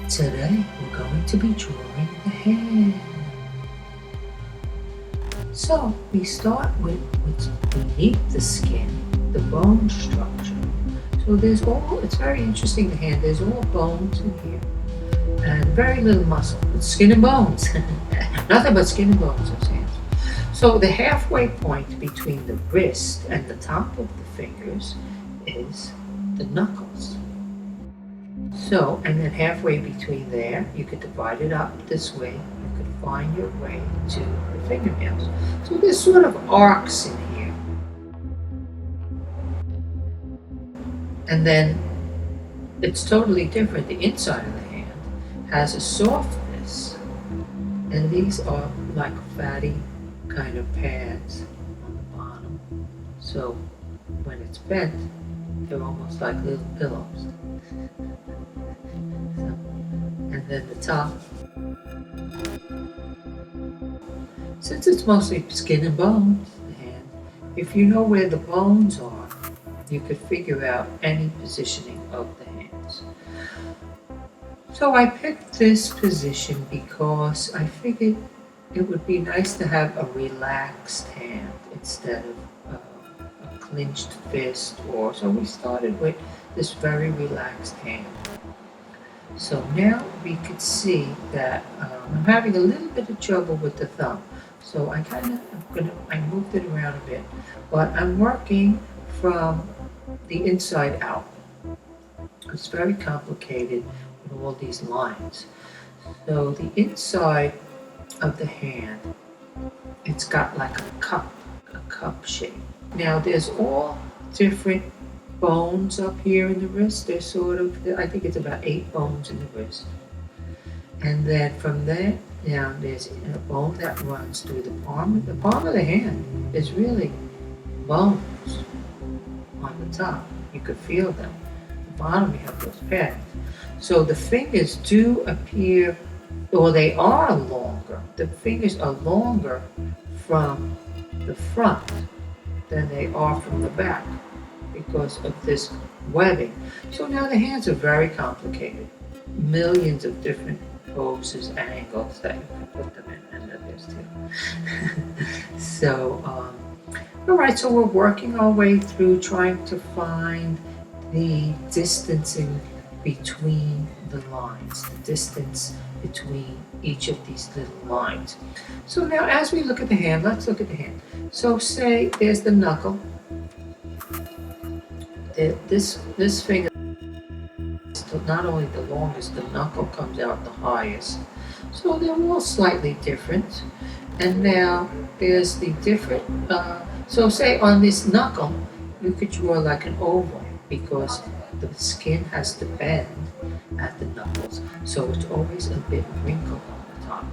Today we're going to be drawing the hand. So we start with what's beneath the skin, the bone structure. So it's very interesting, the hand, there's all bones in here and very little muscle, but skin and bones. Nothing but skin and bones, those hands. So the halfway point between the wrist and the top of the fingers is the knuckles. So, and then halfway between there, you could divide it up this way. You could find your way to the fingernails. So there's sort of arcs in here. And then it's totally different. The inside of the hand has a softness. And these are like fatty kind of pads on the bottom. So when it's bent, they're almost like little pillows. And then the top. Since it's mostly skin and bones, the hand, if you know where the bones are, you could figure out any positioning of the hands. So I picked this position because I figured it would be nice to have a relaxed hand instead of a clenched fist. So we started with this very relaxed hand. So now we could see that I'm having a little bit of trouble with the thumb. So I moved it around a bit, but I'm working from the inside out. It's very complicated with all these lines. So the inside of the hand, it's got like a cup shape. Now there's all different bones up here in the wrist. There's I think it's about 8 bones in the wrist. And then from there down, there's a bone that runs through the palm. The palm of the hand is really bones on the top. You could feel them. At the bottom, you have those pads. So the fingers do appear, or they are longer. The fingers are longer from the front than they are from the back, because of this webbing. So now the hands are very complicated. Millions of different poses, angles that you can put them in, and then there's two. So, all right, so we're working our way through trying to find the distancing between the lines, the distance between each of these little lines. So now as we look at the hand, let's look at the hand. So say there's the knuckle. This finger is not only the longest, the knuckle comes out the highest. So they're all slightly different. And now there's the different, so say on this knuckle, you could draw like an oval because the skin has to bend at the knuckles. So it's always a bit wrinkled on the top.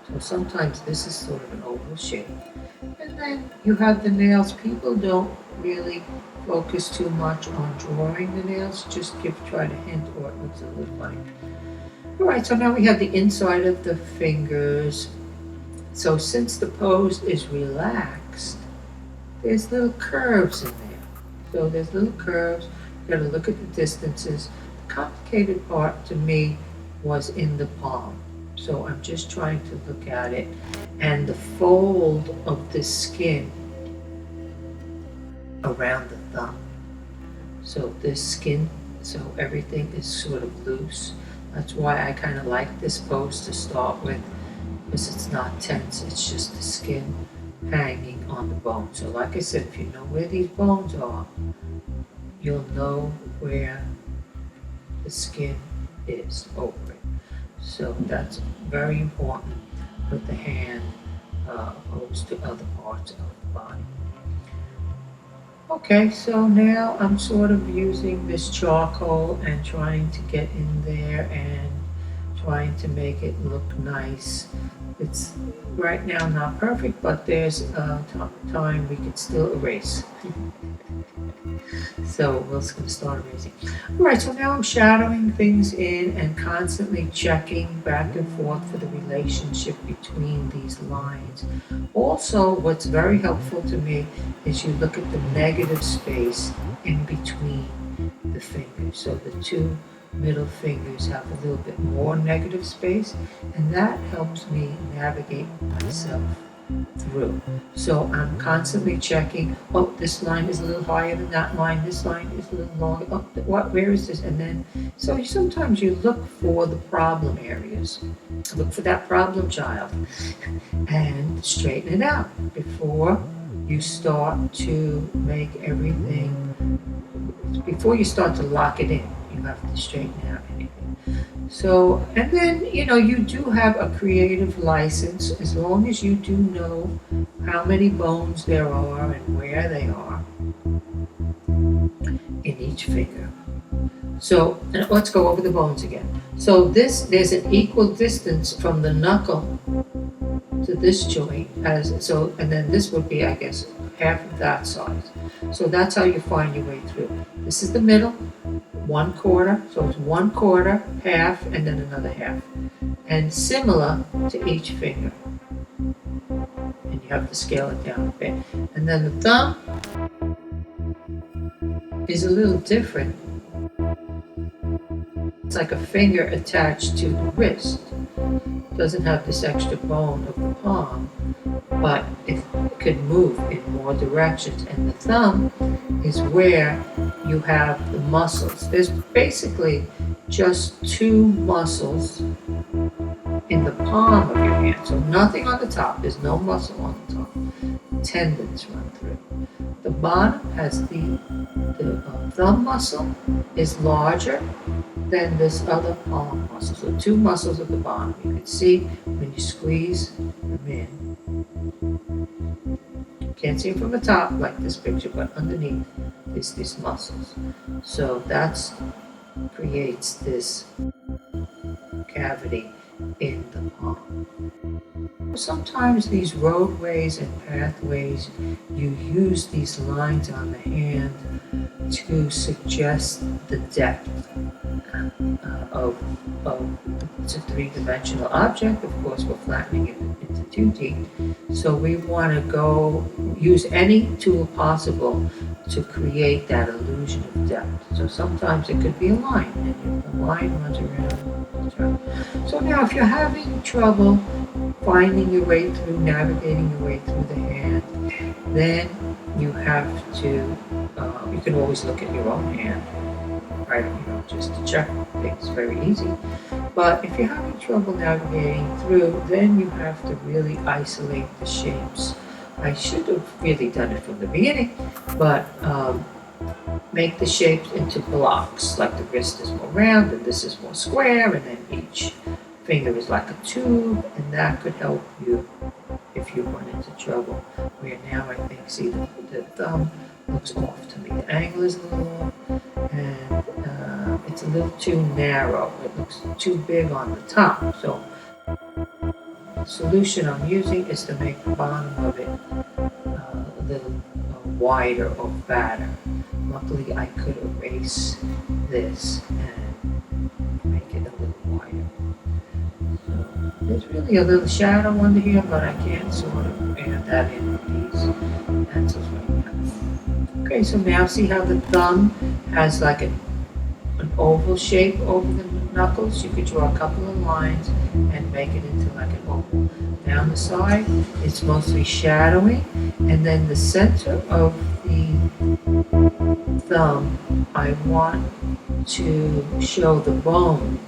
So sometimes this is sort of an oval shape. And then you have the nails. People don't really focus too much on drawing the nails, just try to hint, or it looks a little funny. All right, so now we have the inside of the fingers. So since the pose is relaxed, there's little curves in there. So there's little curves. You got to look at the distances. The complicated part to me was in the palm. So I'm just trying to look at it, and the fold of the skin around the thumb. So this skin, so everything is sort of loose. That's why I kind of like this pose to start with, because it's not tense, it's just the skin hanging on the bone. So like I said, if you know where these bones are, you'll know where the skin is over it. So that's very important with the hand opposed to other parts of the body. Okay, so now I'm sort of using this charcoal and trying to get in there and trying to make it look nice. It's right now not perfect, but there's a time we could still erase. So we're just going to start erasing. All right, so now I'm shadowing things in and constantly checking back and forth for the relationship between these lines. Also, what's very helpful to me is you look at the negative space in between the fingers. So the two middle fingers have a little bit more negative space, and that helps me navigate myself through. So I'm constantly checking, oh, this line is a little higher than that line, this line is a little longer, oh, where is this? And then, so sometimes you look for the problem areas, look for that problem child, and straighten it out before you start to make everything, before you start to lock it in, you have to straighten out anything. So, and then, you do have a creative license as long as you do know how many bones there are and where they are in each finger. So, and let's go over the bones again. So there's an equal distance from the knuckle to this joint, and then this would be, I guess, half of that size. So that's how you find your way through. This is the middle, 1/4, so it's 1/4, half, and then another half. And similar to each finger. And you have to scale it down a bit. And then the thumb is a little different. It's like a finger attached to the wrist. It doesn't have this extra bone of the palm, but it could move in more directions. And the thumb is where you have the muscles. There's basically just 2 muscles in the palm of your hand. So nothing on the top. There's no muscle on the top. Tendons run through. The bottom has the thumb muscle is larger than this other palm muscle. So 2 muscles at the bottom. You can see when you squeeze them in. You can't see them from the top like this picture, but underneath is these muscles. So that's creates this cavity in the palm. Sometimes these roadways and pathways, you use these lines on the hand to suggest the depth of it's a 3-dimensional object. Of course, we're flattening it into 2D. So we want to use any tool possible to create that illusion of depth. So sometimes it could be a line, and the line runs around. So now if you're having trouble finding your way through, navigating your way through the hand, then you have to, you can always look at your own hand, right? Just to check things, very easy. But if you're having trouble navigating through, then you have to really isolate the shapes. I should have really done it from the beginning, but make the shapes into blocks, like the wrist is more round and this is more square, and then each finger is like a tube, and that could help you if you run into trouble. Where now I think, see, the thumb looks off to me. The angle is a little off, and it's a little too narrow. It looks too big on the top. So the solution I'm using is to make the bottom of it a little wider or fatter. Luckily, I could erase this and make it a little wider. So there's really a little shadow under here, but I can't sort of add that in with these pencils right now. Okay, so now see how the thumb has like an oval shape over the knuckles? You could draw a couple of lines and make it into like an oval. Down the side, it's mostly shadowy, and then the center of the thumb, I want to show the bone.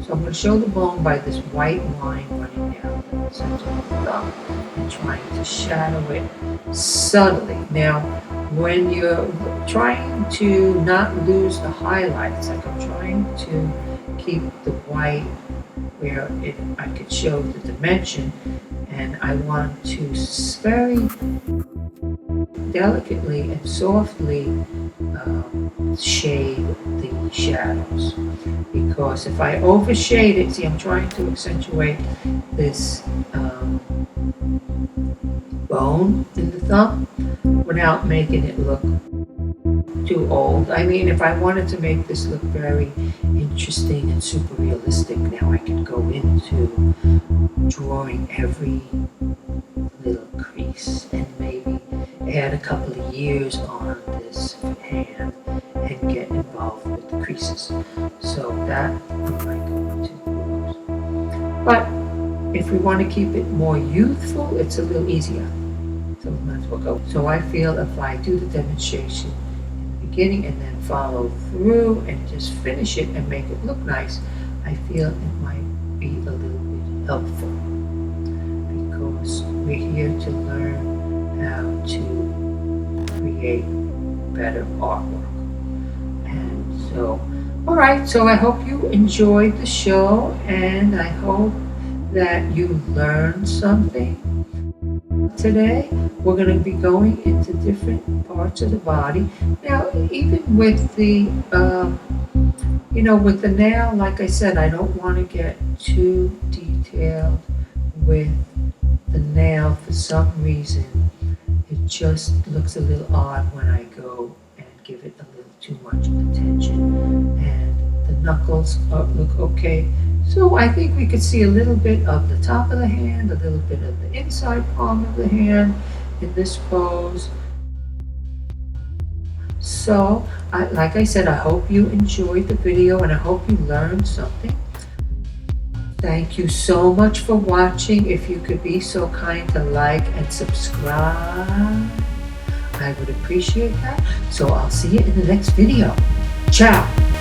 So I'm going to show the bone by this white line running down the center of the thumb and trying to shadow it subtly. Now, when you're trying to not lose the highlights, like I'm trying to keep the white where I could show the dimension, and I want to very delicately and softly shade the shadows, because if I overshade it, see, I'm trying to accentuate this bone in the thumb without making it look too old. I mean, if I wanted to make this look very interesting and super realistic, now I can go into drawing every little crease and maybe add a couple of years on this hand and get involved with the creases. So that we might go into groups. But if we want to keep it more youthful, it's a little easier. So we might as well go. So I feel if I do the demonstration in the beginning and then follow through and just finish it and make it look nice, I feel it might be a little bit helpful, because we're here to learn how to create better artwork. And so, all right, so I hope you enjoyed the show, and I hope that you learned something. Today, we're going to be going into different parts of the body. Now, even with the, with the nail, like I said, I don't want to get too detailed with the nail. For some reason, it just looks a little odd when I go and give it a little too much attention. And the knuckles look okay. So I think we could see a little bit of the top of the hand, a little bit of the inside palm of the hand in this pose. So, like I said, I hope you enjoyed the video and I hope you learned something. Thank you so much for watching. If you could be so kind to like and subscribe, I would appreciate that. So I'll see you in the next video. Ciao.